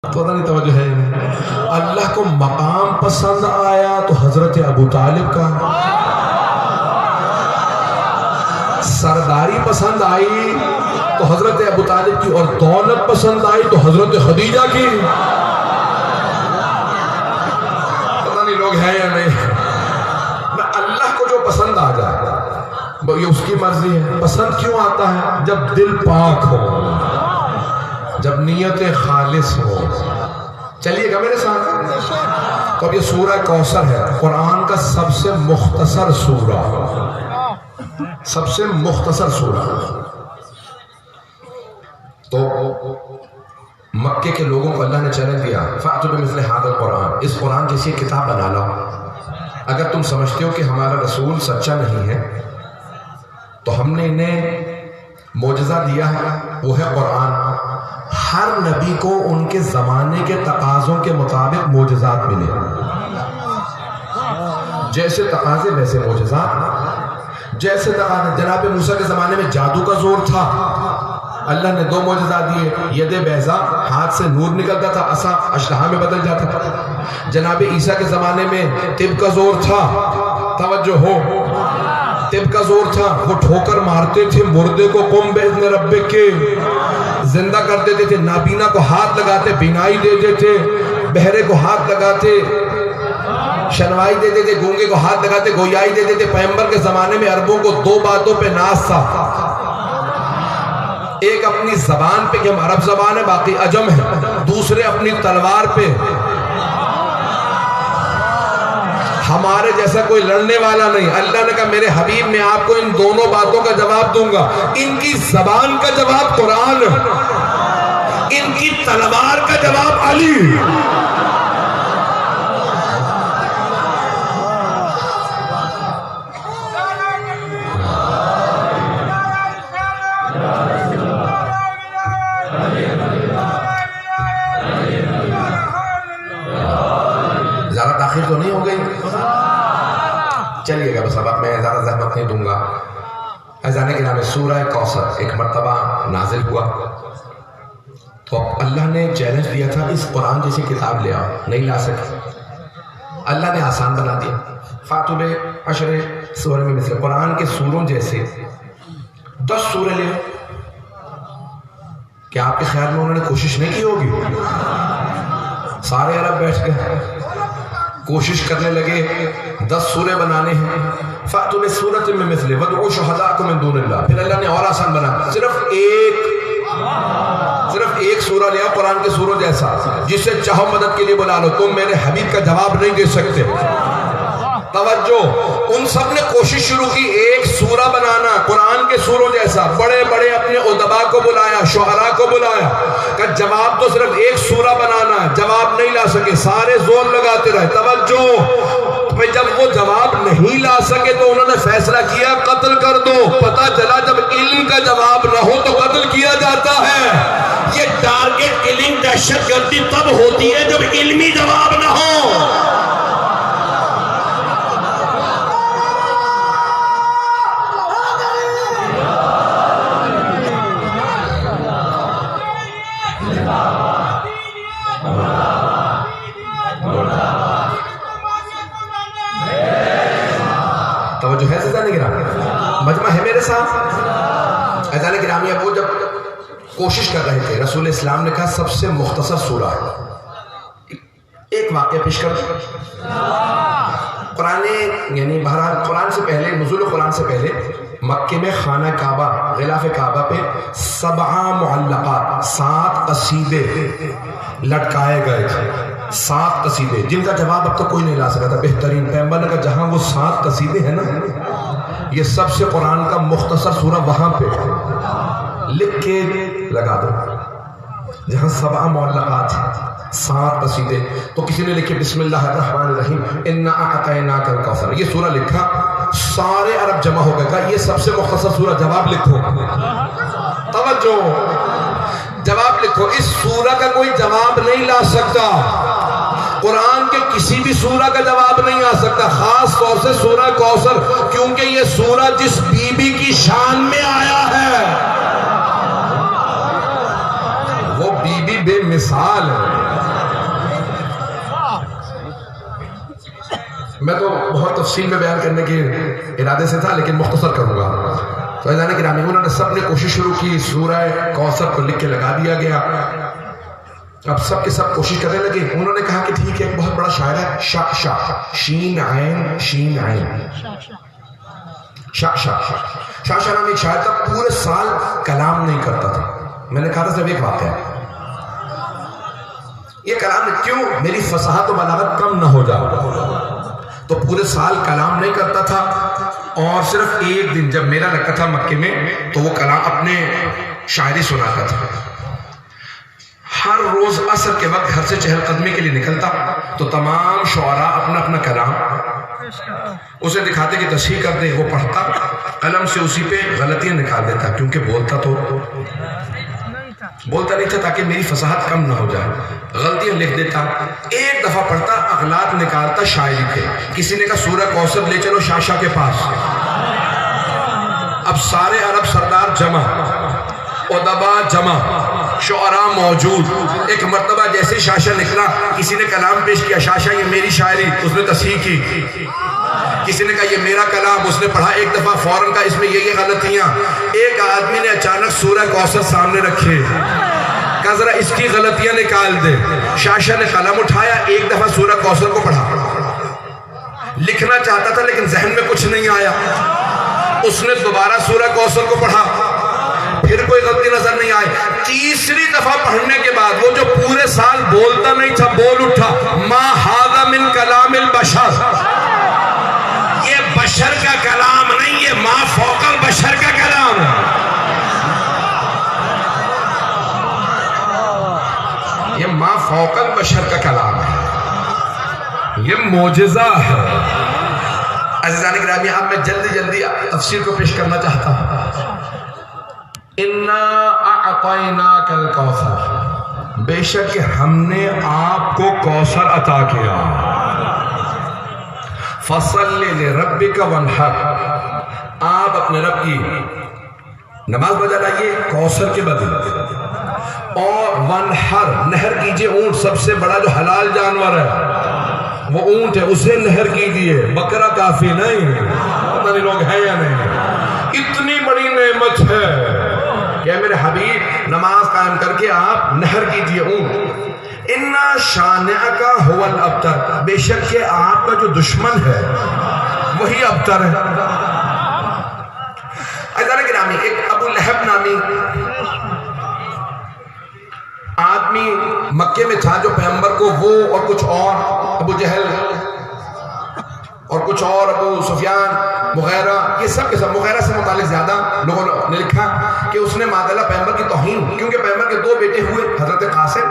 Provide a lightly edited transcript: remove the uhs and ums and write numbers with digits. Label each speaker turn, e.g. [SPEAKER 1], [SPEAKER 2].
[SPEAKER 1] پتہ نہیں توجہ ہے نہیں۔ اللہ کو مقام پسند آیا تو حضرت ابو طالب کا، سرداری پسند آئی تو حضرت ابو طالب کی، اور دولت پسند آئی تو حضرت خدیجہ کی۔ پتہ نہیں لوگ ہیں یا نہیں۔ اللہ کو جو پسند آ جائے یہ اس کی مرضی ہے۔ پسند کیوں آتا ہے؟ جب دل پاک ہو، جب نیت خالص ہو۔ چلیے گا میرے ساتھ؟ تو اب یہ سورہ کوثر ہے، قرآن کا سب سے مختصر سورہ، سب سے مختصر سورہ۔ تو مکے کے لوگوں کو اللہ نے چیلنج دیا، فَأْتُوا بِمِثْلِ هَٰذَا الْقُرْآنِ، اس قرآن جیسی کتاب بنا لاؤ۔ اگر تم سمجھتے ہو کہ ہمارا رسول سچا نہیں ہے تو ہم نے انہیں معجزہ دیا ہے، وہ ہے قرآن۔ ہر نبی کو ان کے زمانے کے تقاضوں کے مطابق معجزات ملے، جیسے تقاضے ویسے معجزات۔ جیسے تقاضے جناب موسیٰ کے زمانے میں جادو کا زور تھا، اللہ نے 2 معجزات دیے، ید بیضا، ہاتھ سے نور نکلتا تھا، عصا اشتہا میں بدل جاتا تھا۔ جناب عیسیٰ کے زمانے میں طب کا زور تھا، توجہ ہو، طب کا زور تھا، وہ ٹھوکر مارتے تھے مردے کو، قم باذن ربک کے، زندہ کر دیتے تھے، نابینا کو ہاتھ لگاتے بینائی دے دیتے، بہرے کو ہاتھ لگاتے شنوائی دے دیتے، گونگے کو ہاتھ لگاتے گویائی دے دیتے۔ پیغمبر کے زمانے میں عربوں کو 2 باتوں پہ ناز تھا، ایک اپنی زبان پہ کہ ہم عرب زبان ہے باقی عجم ہے، دوسرے اپنی تلوار پہ ہمارے جیسا کوئی لڑنے والا نہیں۔ اللہ نے کہا میرے حبیب میں آپ کو ان دونوں باتوں کا جواب دوں گا، ان کی زبان کا جواب قرآن، ان کی تلوار کا جواب علی۔ زیادہ تاخیر تو نہیں ہو گئی؟ چلیے گا بس، اب میں زیادہ زحمت نہیں دوں گا۔ اذان کے نام سورہ کوثر ایک مرتبہ نازل ہوا تو اللہ نے چیلنج دیا تھا، اس قرآن جیسی کتاب لے آؤ، نہیں لا سکے، اللہ نے آسان بنا دیا۔ فاتوا بعشر سور میں مثل، قرآن کے سوروں جیسے 10 سورے لے آؤ۔ کیا آپ کے خیال میں انہوں نے کوشش نہیں کی ہوگی؟ سارے عرب بیٹھ گئے، کوشش کرنے لگے 10 سورے بنانے ہیں۔ فَأْتُوا بِسُورَةٍ مِّن مِّثْلِهِ وَادْعُوا شُهَدَاءَكُم مِّن دُونِ اللَّهِ، پھر اللہ نے اور آسان بنا، صرف ایک سورہ لیا قرآن کے سوروں جیسا، جس سے چاہو مدد کے لیے بلا لو، تم میرے حبیب کا جواب نہیں دے سکتے۔ توجہ، ان سب نے کوشش شروع کی ایک سورہ بنانا قرآن کے سوروں جیسا، بڑے بڑے اپنے ادبا کو بلایا، شعراء کو بلایا، کہ جواب تو صرف ایک سورہ بنانا، جواب نہیں لا سکے، سارے زور لگاتے رہے۔ توجہ، جب وہ جواب نہیں لا سکے تو انہوں نے فیصلہ کیا قتل کر دو۔ پتہ چلا جب علم کا جواب نہ ہو تو قتل کیا جاتا ہے۔ یہ ٹارگٹ کلنگ دہشت گردی تب ہوتی ہے جب علمی جواب نہ ہو۔ توجہ ہے اذان گرامی؟ مجمع ہے میرے ساتھ؟ اذان گرامی اب وہ جب کوشش کر رہے تھے، رسول اسلام نے کہا سب سے مختصر سورہ ہے۔ ایک واقعہ پیش کر قرآن، یعنی بہرحال قرآن سے پہلے، نزول قرآن سے پہلے مکے میں خانہ کعبہ، غلاف کعبہ پہ 7 معلقات، 7 قصیدے لٹکائے گئے تھے، 7 قصیدے جن کا جواب اب تک کوئی نہیں لا سکا تھا۔ بہترین پیغمبر نے کہا جہاں وہ 7 قصیدے ہیں نا، یہ سب سے قرآن کا مختصر سورہ وہاں پہ لکھ کے لگا دو، جہاں 7 معلقات ہیں، 7 قصیدے۔ تو کسی نے لکھے بسم اللہ الرحمن الرحیم انا اعطیناک الکوثر، یہ سورہ لکھا، سارے عرب جمع ہو گئے، کہا یہ سب سے مختصر سورہ، جواب لکھو۔ توجہ، جواب لکھو۔ اس سورہ کا کوئی جواب نہیں لا سکتا، قرآن کے کسی بھی سورہ کا جواب نہیں آ سکتا، خاص طور سے سورہ کوثر، کیونکہ یہ سورہ جس بی بی کی شان میں آیا ہے وہ بی بی بے مثال ہے۔ میں تو بہت تفصیل میں بیان کرنے کے ارادے سے تھا لیکن مختصر کروں گا. تو عزیزان گرامی انہوں نے سب نے کوشش شروع کی, سورہ کوثر کو لکھ کے لگا دیا گیا. اب سب کے سب کوشش کرنے لگے. انہوں نے کہا کہ ٹھیک ہے, ایک بہت بڑا شاعر ہے شا شا شین عین شین عین شا شا شا شا نام ایک شاعر تھا, پورے سال کلام نہیں کرتا تھا. میں نے کہا تھا صرف ایک واقعہ ہے, یہ کلام کیوں, میری فصاحت و بلاغت کم نہ ہو جائے. تو پورے سال کلام نہیں کرتا تھا, اور صرف ایک دن جب میلہ لگتا تھا مکے میں تو وہ کلام اپنے شاعری سناتا تھا. ہر روز عصر کے وقت گھر سے چہل قدمی کے لیے نکلتا تو تمام شعراء اپنا اپنا کلام اسے دکھاتے کہ تصحیح کر دے. وہ پڑھتا, قلم سے اسی پہ غلطیاں نکال دیتا, کیونکہ بولتا نہیں تھا تاکہ میری فصاحت کم نہ ہو جائے. غلطیاں لکھ دیتا. ایک دفعہ پڑھتا, اغلاط نکالتا شاعری کے. کسی نے کہا سورہ کوثر لے چلو شاشا کے پاس. اب سارے عرب سردار جمع, ادبا جمع, شعراء موجود. ایک مرتبہ جیسے شاشا نکلا, کسی نے کلام پیش کیا, شاشا یہ میری شاعری, اس نے تصحیح کی. کسی نے کہا یہ میرا کلام, اس نے پڑھا ایک دفعہ فوراً کا اس میں یہ غلطیاں. ایک آدمی نے اچانک سورہ کوثر سامنے رکھے, کہا ذرا اس کی غلطیاں نکال دے. شاشا نے قلم اٹھایا, ایک دفعہ سورہ کوثر کو پڑھا. لکھنا چاہتا تھا لیکن ذہن میں کچھ نہیں آیا. اس نے دوبارہ سورہ کوثر کو پڑھا, پھر کوئی غلطی نظر نہیں آئی. تیسری دفعہ پڑھنے کے بعد وہ جو پورے سال بولتا نہیں تھا بول اٹھا, ما ھذا من کلام البشر, یہ بشر کا کلام نہیں, یہ ما فوق البشر کا کلام ہے. یہ ما فوق البشر کا کلام ہے, یہ معجزہ ہے. عزیزان گرامی, اب میں جلدی تفسیر کو پیش کرنا چاہتا ہوں. اِنَّا أَعْطَيْنَاكَ الْكَوْثَرَ, بے شک کہ ہم نے آپ کو کوثر عطا کیا. فَصَلِّ لِرَبِّكَ وَانْحَرْ, آپ اپنے رب کی نماز بجا لائیے کوثر کے بدلے. اور وَانْحَرْ, نہر کیجئے اونٹ, سب سے بڑا جو حلال جانور ہے وہ اونٹ ہے, اسے نہر کیجئے. بکرا کافی نہیں, پتہ نہیں لوگ ہیں یا نہیں. اتنی بڑی نعمت ہے کہ میرے حبیب نماز قائم کر کے آپ نہر کیجئے اونٹ. اِنَّا شَانِعَكَ هُوَ الْأَبْتَرُ, بے شک کہ آپ کا جو دشمن ہے وہی ابتر ہے. عزیزان گرامی, ایک ابو لہب نامی آدمی مکے میں تھا جو پیغمبر کو وہ اور کچھ اور, ابو جہل اور کچھ اور, ابو سفیان, مغیرہ, یہ سب کے سب, مغیرہ سے متعلق زیادہ لوگوں نے لکھا کہ اس نے معاذ اللہ پیغمبر کی توہین, کیونکہ پیغمبر کے 2 بیٹے ہوئے, حضرت قاسم